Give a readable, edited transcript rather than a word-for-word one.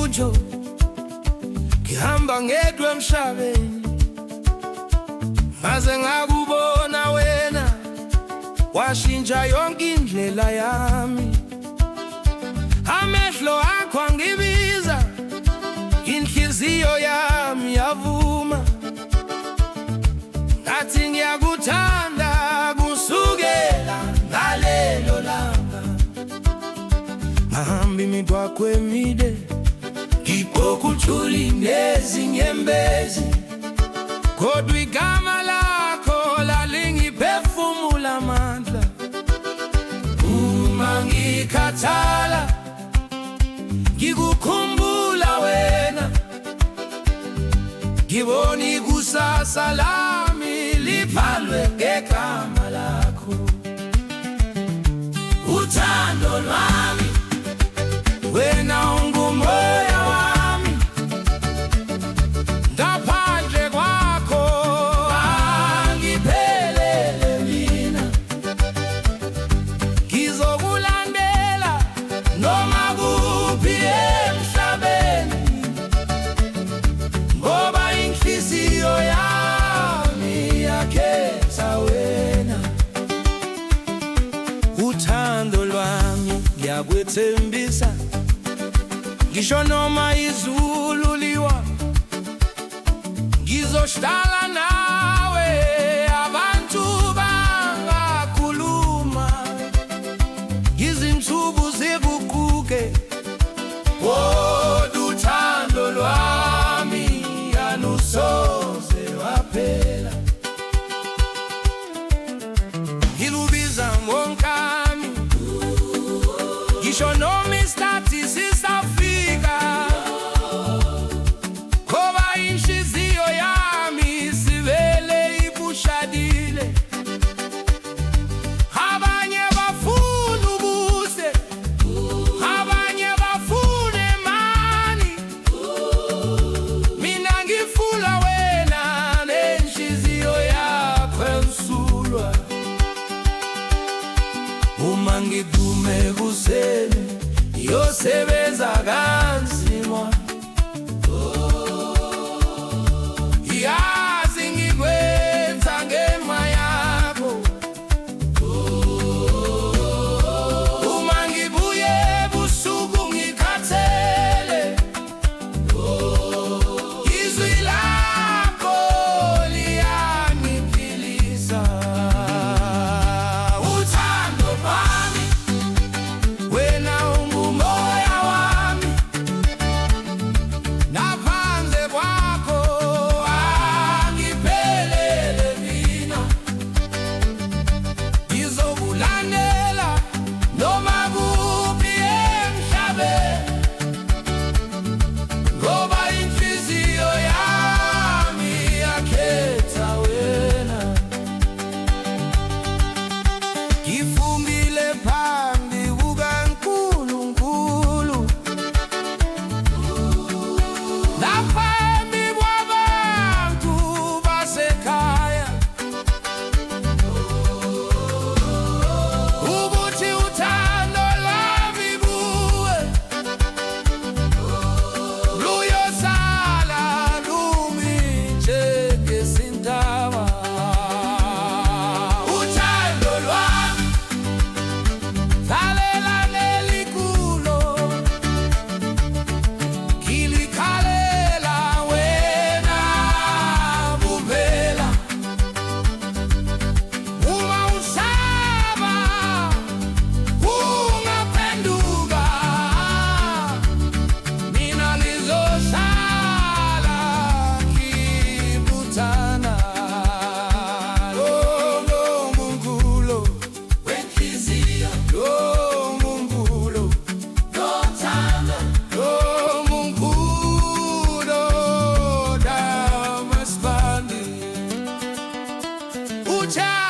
lutho, ngihamba ngedwa emhlabeni, ngaze ngakubona wena, washintsha yonke indlela yami. Amehlo akho angibiza, inhliziyo yami yavuma, ngathi ngiyakuthanda kusukela ngalelo langa. Ngahamba imigwaqo emide, ngibhokha uthuli nezinyembezi, kodwa igama lakho lalingiphefumula amandla. Uma ngikhathala, ngikukhumbula wena, ngibona ikusasa lami libhalwe ngegama lakho. Uthando lwami, wena ungumoya wami, ngaphandle kwakho angiphelele mina. Ngizokulandela noma kuphi emhlabeni, ngoba inhliziyo yami yakhetha wena. Uthando lwami ngiyakwethembisa, ngisho noma izulu liwa, ngizohlala nawe, abantu bangakhuluma, izinsuku ziguquke, kodwa uthando lwami alusoze waphela. Ngilubiza ngonkani, ngisho noma isikhathi sisafika, ngoba inhliziyo yami sivele ibushadile. Abanye bafuna ubuhle, abanye bafuna imali, mina ngifuna wena nenhliziyo yakho emsulwa. Uma ngidume kuseni, yosebenza kanzima, yazi ngikwenza ngenxa yakho. Uma ngibuye ebusuku ngikhathele, izwi lakho liyangiphilisa. Uthando lwami, wena ungumoya wami, ngaphandle kwakho angiphelele mina. Ngizokulandela noma kuphi emhlabeni, ngoba inhliziyo yami yakhetha wena. Ngifungile phambi kukaNkulunkulu, naphambi kwabantu basekhaya, ukuthi uthando lwami kuwe luyosala lumi njengesintaba. Uthando lwami lalela nelikulo, ngilikhalela wena kuphela. Uma usaba ungaphenduka, mina ngizohlala ngibuthana. Lo Mungulo wenhliziyo, lo Mungulo lothando, lo Mungulo damasibandi. Uthando